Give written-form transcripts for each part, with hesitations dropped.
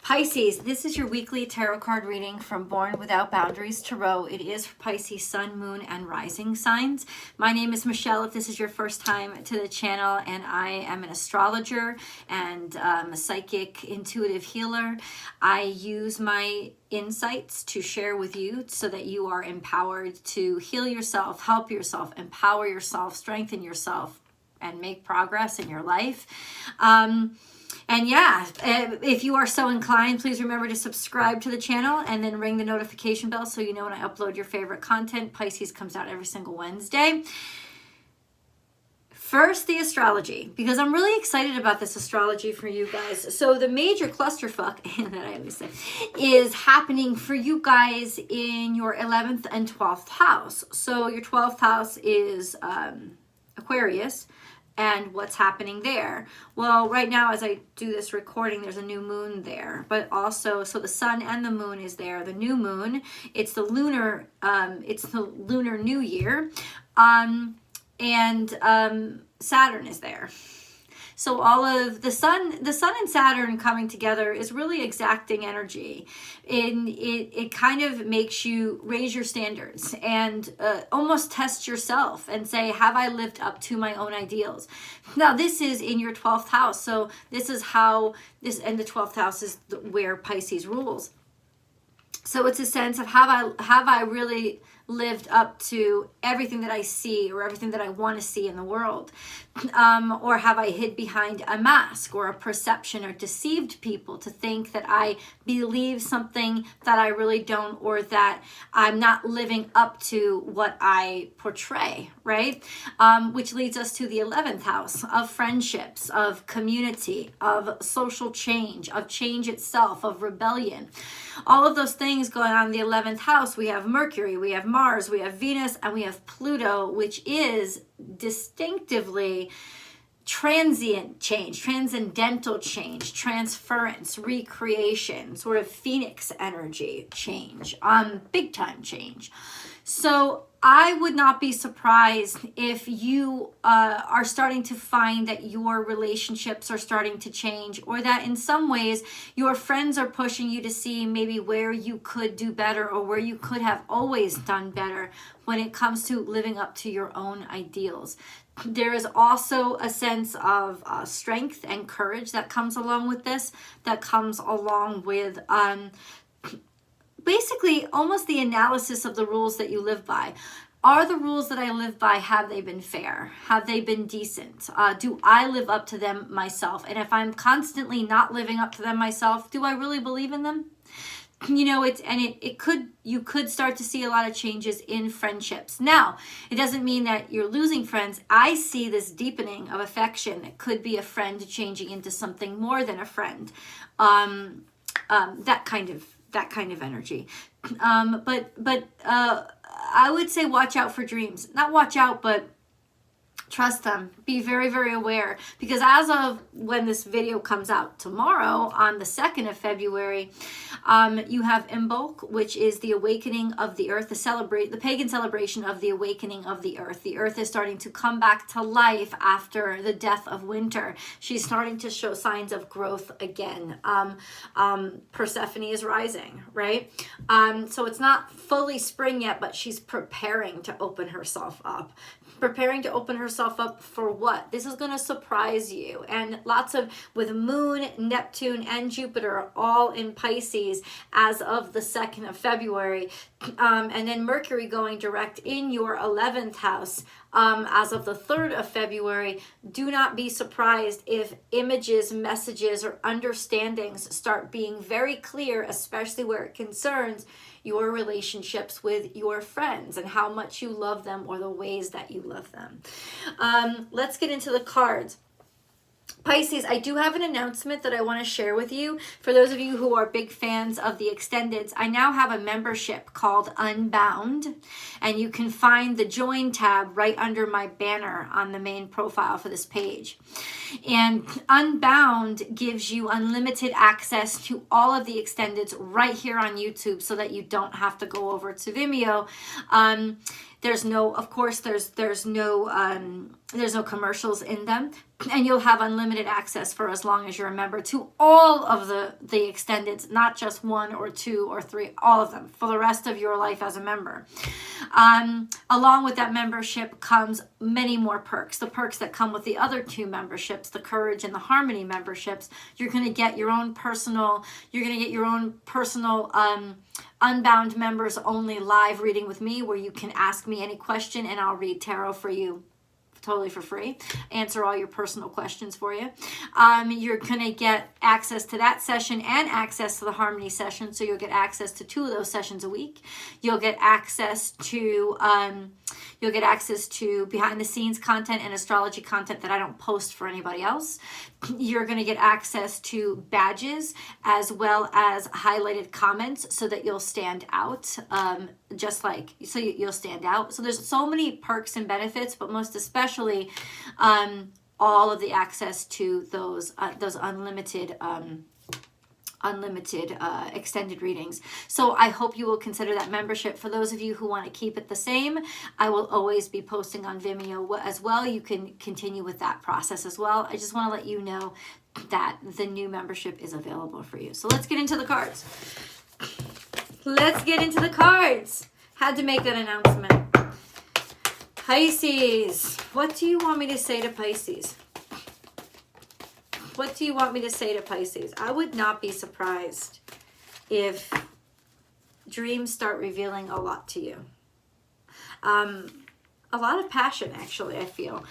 Pisces, this is your weekly tarot card reading from Born Without Boundaries Tarot. It is for Pisces sun, moon, and rising signs. My name is Michelle, if this is your first time to the channel, and I am an astrologer and a psychic intuitive healer. I use my insights to share with you so that you are empowered to heal yourself, help yourself, empower yourself, strengthen yourself, and make progress in your life. And yeah, if you are so inclined, please remember to subscribe to the channel and then ring the notification bell so you know when I upload your favorite content. Pisces comes out every single Wednesday. First, the astrology, because I'm really excited about this astrology for you guys. So the major clusterfuck, that I always say, is happening for you guys in your 11th and 12th house. So your 12th house is Aquarius. And what's happening there? Well, right now as I do this recording, there's a new moon there, but also, so the sun and the moon is there. The new moon, it's the lunar new year, and Saturn is there. So all of the sun and Saturn coming together is really exacting energy. It kind of makes you raise your standards and almost test yourself and say, have I lived up to my own ideals? Now, this is in your 12th house. So this is how this, and the 12th house is where Pisces rules. So it's a sense of have I really lived up to everything that I see or everything that I want to see in the world? Or have I hid behind a mask or a perception or deceived people to think that I believe something that I really don't, or that I'm not living up to what I portray, right? Which leads us to the 11th house of friendships, of community, of social change, of change itself, of rebellion. All of those things going on in the 11th house. We have Mercury, we have Mars, we have Venus, and we have Pluto, which is distinctively transient change, transcendental change, transference, recreation, sort of phoenix energy change, big time change. So I would not be surprised if you are starting to find that your relationships are starting to change, or that in some ways your friends are pushing you to see maybe where you could do better, or where you could have always done better when it comes to living up to your own ideals. There is also a sense of strength and courage that comes along with this, that comes along with basically almost the analysis of the rules that you live by. Are the rules that I live by, have they been fair? Have they been decent? Do I live up to them myself? And if I'm constantly not living up to them myself, do I really believe in them? You know, you could start to see a lot of changes in friendships. Now, it doesn't mean that you're losing friends. I see this deepening of affection. It could be a friend changing into something more than a friend. That kind of energy. But I would say watch out for dreams. Not watch out, but trust them. Be very, very aware. Because as of when this video comes out tomorrow, on the 2nd of February, you have Imbolc, which is the awakening of the earth, the pagan celebration of the awakening of the earth. The earth is starting to come back to life after the death of winter. She's starting to show signs of growth again. Persephone is rising, right? So it's not fully spring yet, but she's preparing to open herself up. Preparing to open herself up for what? This is going to surprise you. And with Moon, Neptune, and Jupiter all in Pisces as of the 2nd of February. And then Mercury going direct in your 11th house as of the 3rd of February. Do not be surprised if images, messages, or understandings start being very clear, especially where it concerns your relationships with your friends and how much you love them, or the ways that you love them. Let's get into the cards. Pisces, I do have an announcement that I want to share with you. For those of you who are big fans of the extendeds, I now have a membership called Unbound, and you can find the join tab right under my banner on the main profile for this page. And Unbound gives you unlimited access to all of the extendeds right here on YouTube, so that you don't have to go over to Vimeo. There's no, of course, there's no commercials in them, and you'll have unlimited access for as long as you're a member to all of the extended, not just 1 or 2 or 3, all of them for the rest of your life as a member. Along with that membership comes many more perks. The perks that come with the other 2 memberships, the Courage and the Harmony memberships. You're going to get your own personal, Unbound members only live reading with me, where you can ask me any question and I'll read tarot for you totally for free, answer all your personal questions for you. You're going to get access to that session and access to the Harmony session, so you'll get access to 2 of those sessions a week. You'll get access to behind the scenes content and astrology content that I don't post for anybody else. You're going to get access to badges as well as highlighted comments, so that you'll stand out, you'll stand out. So there's so many perks and benefits, but most especially all of the access to those unlimited extended readings. So I hope you will consider that membership. For those of you who want to keep it the same, I will always be posting on Vimeo as well. You can continue with that process as well. I just want to let you know that the new membership is available for you. So let's get into the cards. Let's get into the cards. Had to make that announcement. Pisces, what do you want me to say to Pisces? What do you want me to say to Pisces? I would not be surprised if dreams start revealing a lot to you. A lot of passion, actually, I feel.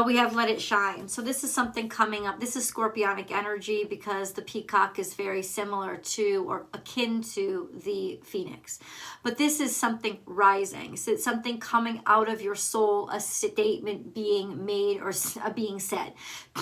We have Let It Shine. So this is something coming up. This is Scorpionic energy, because the peacock is very similar to or akin to the phoenix. But this is something rising. So it's something coming out of your soul, a statement being made or being said.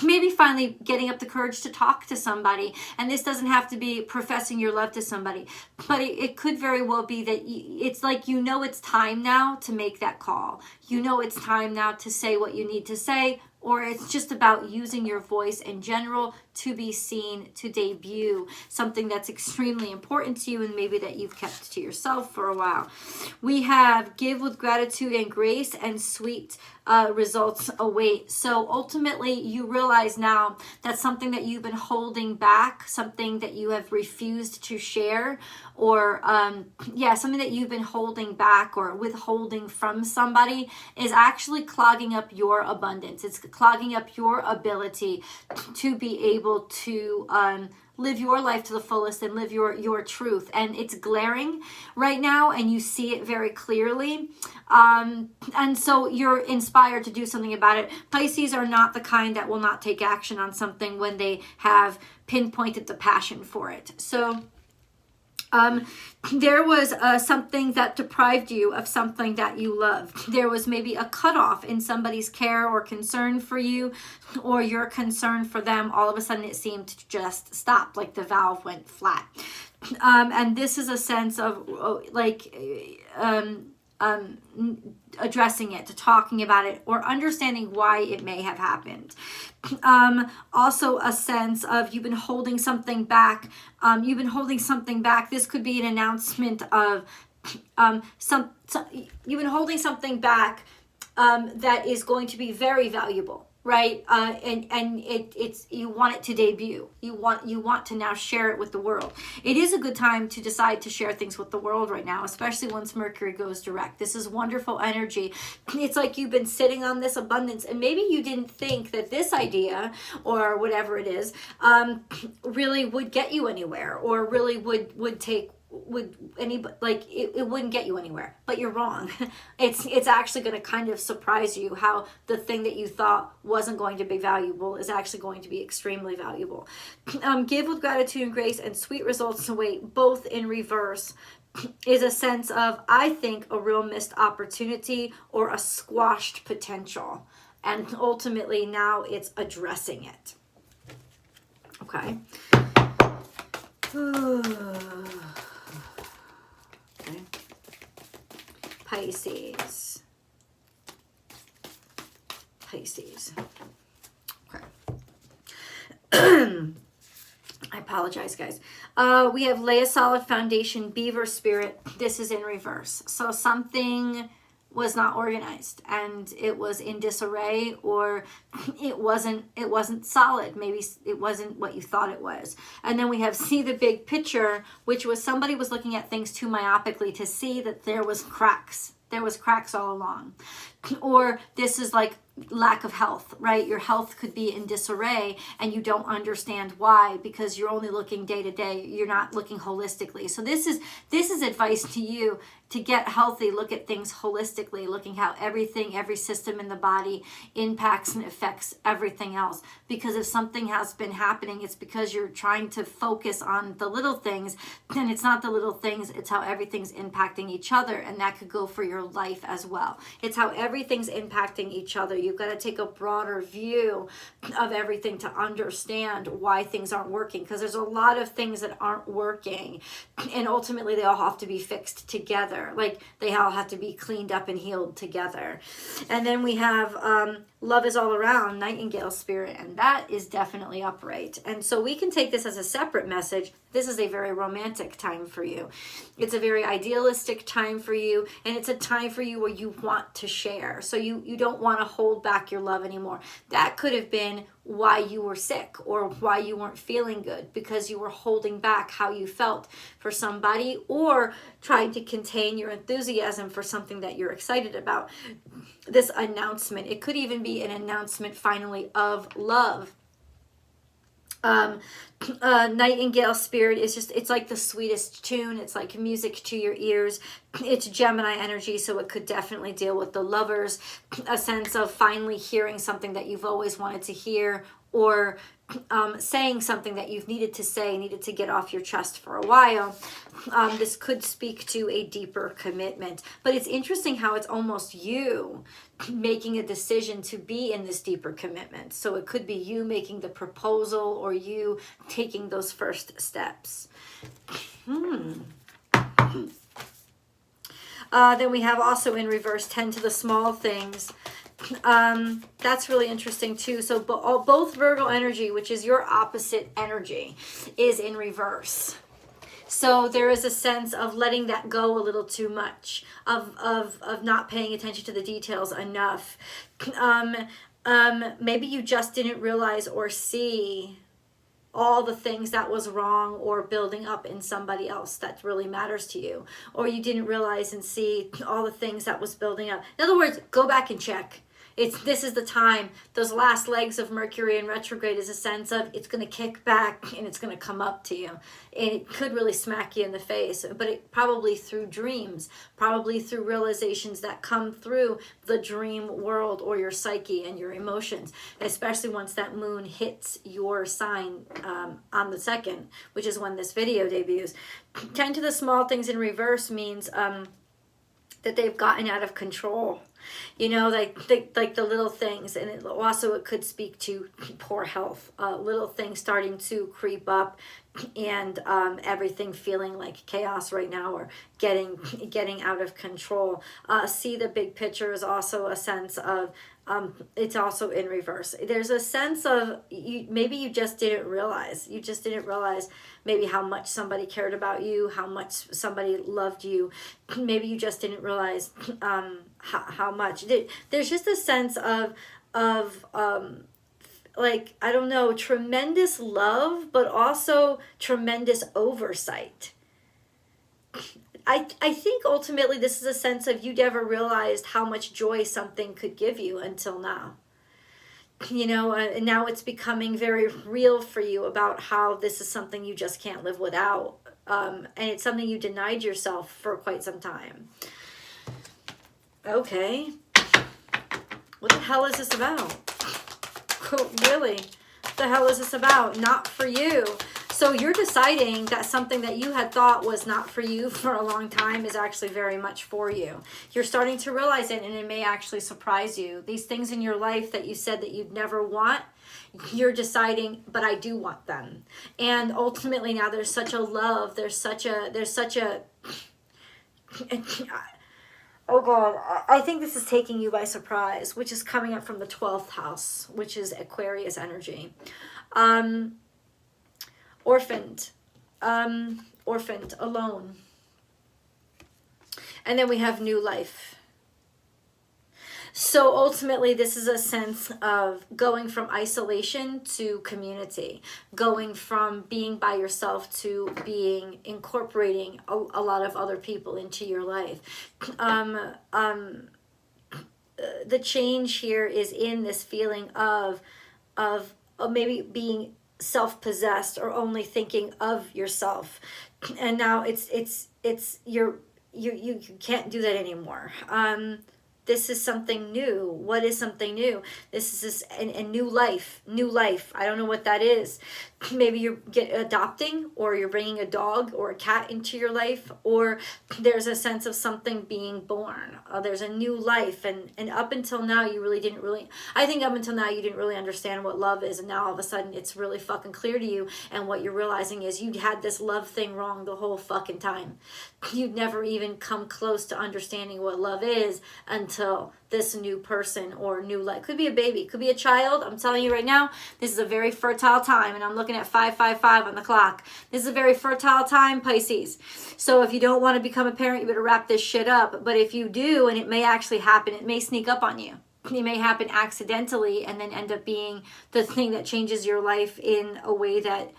Maybe finally getting up the courage to talk to somebody. And this doesn't have to be professing your love to somebody. But it could very well be that it's like, it's time now to make that call. It's time now to say what you need to say, or it's just about using your voice in general to be seen, to debut something that's extremely important to you and maybe that you've kept to yourself for a while. We have Give with Gratitude and Grace, and Sweet results await. So ultimately, you realize now that something that you've been holding back, something that you have refused to share, or something that you've been holding back or withholding from somebody is actually clogging up your abundance. It's clogging up your ability to be able to live your life to the fullest and live your truth. And it's glaring right now, and you see it very clearly. And so you're inspired to do something about it. Pisces are not the kind that will not take action on something when they have pinpointed the passion for it. So there was something that deprived you of something that you loved. There was maybe a cutoff in somebody's care or concern for you, or your concern for them. All of a sudden it seemed to just stop, like the valve went flat. And this is a sense of addressing it, talking about it, or understanding why it may have happened. Also a sense of you've been holding something back. This could be an announcement of you've been holding something back that is going to be very valuable. Right, and it's you want it to debut. You want to now share it with the world. It is a good time to decide to share things with the world right now, especially once Mercury goes direct. This is wonderful energy. It's like you've been sitting on this abundance, and maybe you didn't think that this idea or whatever it is really would get you anywhere, or really would it wouldn't get you anywhere, but you're wrong. It's actually going to kind of surprise you how the thing that you thought wasn't going to be valuable is actually going to be extremely valuable. Give with Gratitude and Grace, and Sweet results await, both in reverse, is a sense of, I think, a real missed opportunity or a squashed potential, and ultimately now it's addressing it. Okay. Okay. Pisces. Okay. I apologize, guys. We have Lay a Solid Foundation, Beaver Spirit. This is in reverse. So something was not organized and it was in disarray, or it wasn't solid. Maybe it wasn't what you thought it was. And then we have see the big picture, which was somebody was looking at things too myopically to see that there was cracks. There was cracks all along. Or this is like lack of health, right? Your health could be in disarray and you don't understand why, because you're only looking day to day. You're not looking holistically. So this is advice to you to get healthy. Look at things holistically, looking how everything, every system in the body impacts and affects everything else. Because if something has been happening, it's because you're trying to focus on the little things, and it's not the little things, it's how everything's impacting each other. And that could go for your life as well. It's how everything's impacting each other. You've got to take a broader view of everything to understand why things aren't working, because there's a lot of things that aren't working, and ultimately they all have to be fixed together. Like they all have to be cleaned up and healed together. And then we have love is all around, Nightingale spirit, and that is definitely upright. And so we can take this as a separate message. This is a very romantic time for you. It's a very idealistic time for you, and it's a time for you where you want to share. So you don't want to hold back your love anymore. That could have been why you were sick or why you weren't feeling good, because you were holding back how you felt for somebody, or trying to contain your enthusiasm for something that you're excited about. This announcement, it could even be an announcement finally of love. Nightingale spirit is just, it's like the sweetest tune. It's like music to your ears. It's Gemini energy, so it could definitely deal with the lovers, a sense of finally hearing something that you've always wanted to hear, or saying something that you've needed to say, needed to get off your chest for a while. This could speak to a deeper commitment. But it's interesting how it's almost you making a decision to be in this deeper commitment. So it could be you making the proposal, or you taking those first steps. Then we have also in reverse, tend to the small things. That's really interesting too. So both Virgo energy, which is your opposite energy, is in reverse. So there is a sense of letting that go a little too much, of not paying attention to the details enough. Maybe you just didn't realize or see all the things that was wrong or building up in somebody else that really matters to you. Or you didn't realize and see all the things that was building up. In other words, go back and check. This is the time. Those last legs of Mercury in retrograde is a sense of it's going to kick back and it's going to come up to you. And it could really smack you in the face, but it probably through dreams, probably through realizations that come through the dream world or your psyche and your emotions, especially once that moon hits your sign on the 2nd, which is when this video debuts. Tend to the small things in reverse means that they've gotten out of control. You know, like the little things. And it could speak to poor health, little things starting to creep up, and everything feeling like chaos right now, or getting out of control. See the big picture is also a sense of it's also in reverse. There's a sense of maybe you just didn't realize. You just didn't realize maybe how much somebody cared about you, how much somebody loved you. Maybe you just didn't realize how much. There's just a sense of like, I don't know, tremendous love, but also tremendous oversight. I think ultimately this is a sense of you never realized how much joy something could give you until now. You know, and now it's becoming very real for you about how this is something you just can't live without. And it's something you denied yourself for quite some time. Okay. What the hell is this about? Really? What the hell is this about? Not for you. So you're deciding that something that you had thought was not for you for a long time is actually very much for you. You're starting to realize it, and it may actually surprise you. These things in your life that you said that you'd never want, you're deciding, but I do want them. And ultimately now there's such a love, there's such a oh God, I think this is taking you by surprise, which is coming up from the 12th house, which is Aquarius energy. Orphaned, alone. And then we have new life. So ultimately, this is a sense of going from isolation to community, going from being by yourself to incorporating a lot of other people into your life. The change here is in this feeling of maybe being self-possessed or only thinking of yourself, and now you can't do that anymore. This is something new. What is something new? This is a new life. New life. I don't know what that is. Maybe you're adopting, or you're bringing a dog or a cat into your life, or there's a sense of something being born. There's a new life, and up until now I think up until now you didn't really understand what love is, and now all of a sudden it's really fucking clear to you, and what you're realizing is you'd had this love thing wrong the whole fucking time. You'd never even come close to understanding what love is until this new person or new life. Could be a baby, could be a child. I'm telling you right now, this is a very fertile time, and I'm looking at 555 on the clock. This is a very fertile time, Pisces. So if you don't want to become a parent, you better wrap this shit up. But if you do, and it may actually happen, it may sneak up on you. It may happen accidentally and then end up being the thing that changes your life in a way that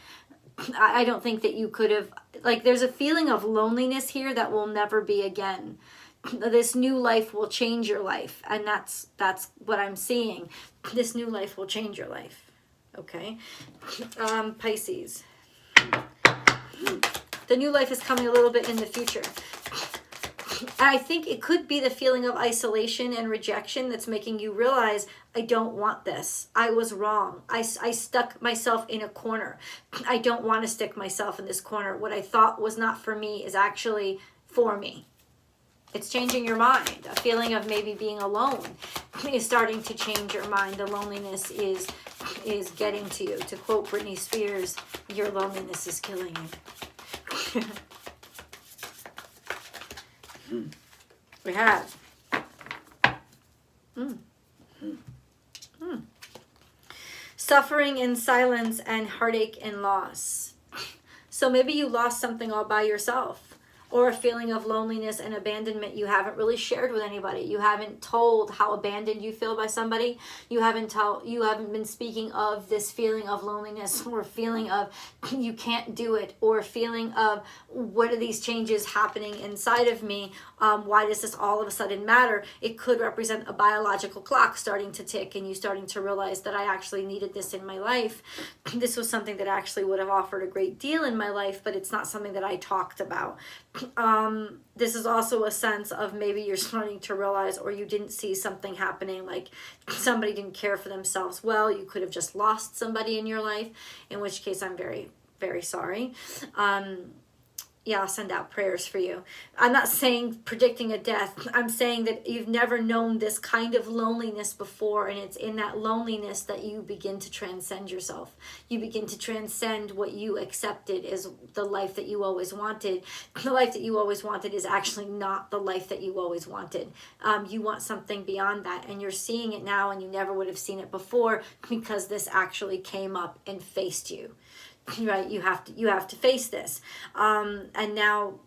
I don't think that you could have. Like, there's a feeling of loneliness here that will never be again. This new life will change your life, and that's what I'm seeing. This new life will change your life. Okay, Pisces. The new life is coming a little bit in the future. I think it could be the feeling of isolation and rejection that's making you realize, I don't want this. I was wrong. I stuck myself in a corner. I don't want to stick myself in this corner. What I thought was not for me is actually for me. It's changing your mind. A feeling of maybe being alone is starting to change your mind. The loneliness is getting to you. To quote Britney Spears, your loneliness is killing you. We have suffering in silence and heartache and loss. So maybe you lost something all by yourself, or a feeling of loneliness and abandonment you haven't really shared with anybody. You haven't told how abandoned you feel by somebody. You haven't been speaking of this feeling of loneliness, or feeling of you can't do it, or feeling of what are these changes happening inside of me? Why does this all of a sudden matter? It could represent a biological clock starting to tick, and you starting to realize that I actually needed this in my life. This was something that actually would have offered a great deal in my life, but it's not something that I talked about. This is also a sense of maybe you're starting to realize, or you didn't see something happening, like somebody didn't care for themselves well. You could have just lost somebody in your life, in which case I'm very, very sorry. Yeah, I'll send out prayers for you. I'm not saying predicting a death. I'm saying that you've never known this kind of loneliness before, and it's in that loneliness that you begin to transcend yourself. You begin to transcend what you accepted as the life that you always wanted. The life that you always wanted is actually not the life that you always wanted. You want something beyond that, and you're seeing it now, and you never would have seen it before, because this actually came up and faced you. Right, you have to face this, and now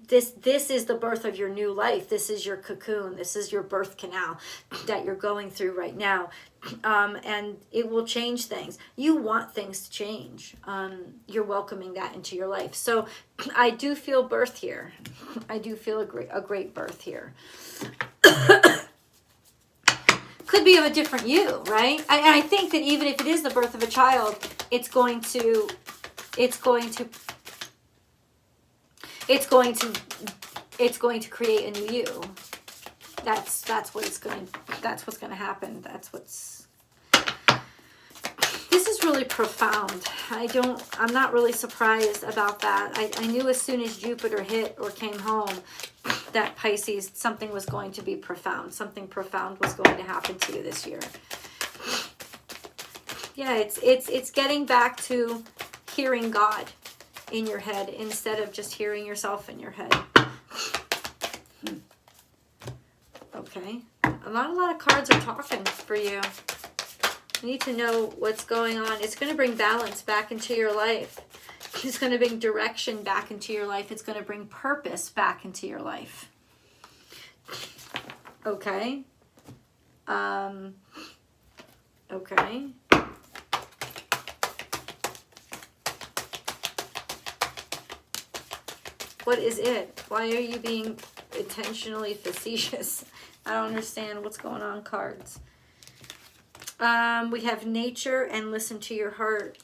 this is the birth of your new life. This is your cocoon. This is your birth canal that you're going through right now, and it will change things. You want things to change. You're welcoming that into your life. So I do feel birth here. I do feel a great birth here. Could be of a different you, right? I think that even if it is the birth of a child, it's going to create a new you. That's what's going to happen. This is really profound. I'm not really surprised about that. I knew as soon as Jupiter hit or came home that Pisces, something was going to be profound. Something profound was going to happen to you this year. Yeah, it's getting back to hearing God in your head instead of just hearing yourself in your head. Okay. Not a lot of cards are talking for you. You need to know what's going on. It's going to bring balance back into your life. It's going to bring direction back into your life. It's going to bring purpose back into your life. Okay? Okay. What is it? Why are you being intentionally facetious? I don't understand what's going on, cards. We have nature and listen to your heart.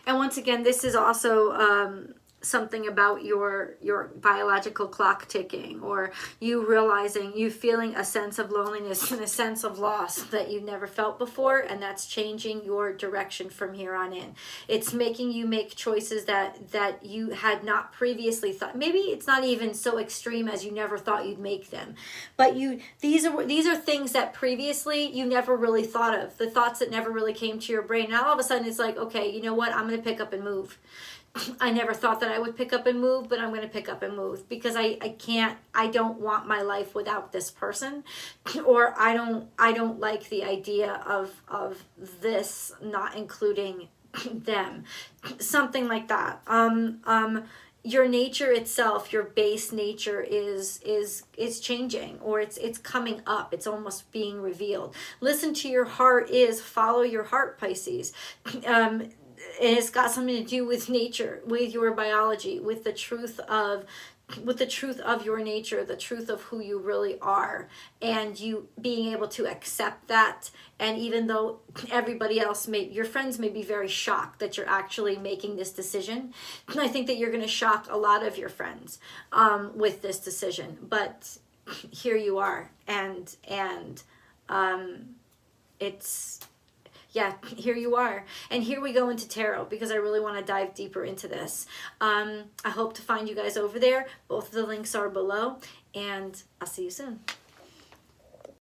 And once again, this is also something about your biological clock ticking, or you realizing, you feeling a sense of loneliness and a sense of loss that you never felt before, and that's changing your direction from here on in. It's making you make choices that you had not previously thought. Maybe it's not even so extreme as you never thought you'd make them, but these are things that previously you never really thought of, the thoughts that never really came to your brain. Now all of a sudden it's like, okay, you know what, I'm going to pick up and move. I never thought that I would pick up and move, but I'm going to pick up and move because I don't want my life without this person, or I don't like the idea of this not including them, something like that. Your nature itself, your base nature is changing, or it's coming up. It's almost being revealed. Listen to your heart is follow your heart, Pisces. And it's got something to do with nature, with your biology, with the truth of your nature, the truth of who you really are, and you being able to accept that. And even though everybody else your friends may be very shocked that you're actually making this decision, I think that you're going to shock a lot of your friends with this decision. But here you are, and it's. Yeah, here you are. And here we go into tarot, because I really want to dive deeper into this. I hope to find you guys over there. Both of the links are below, and I'll see you soon.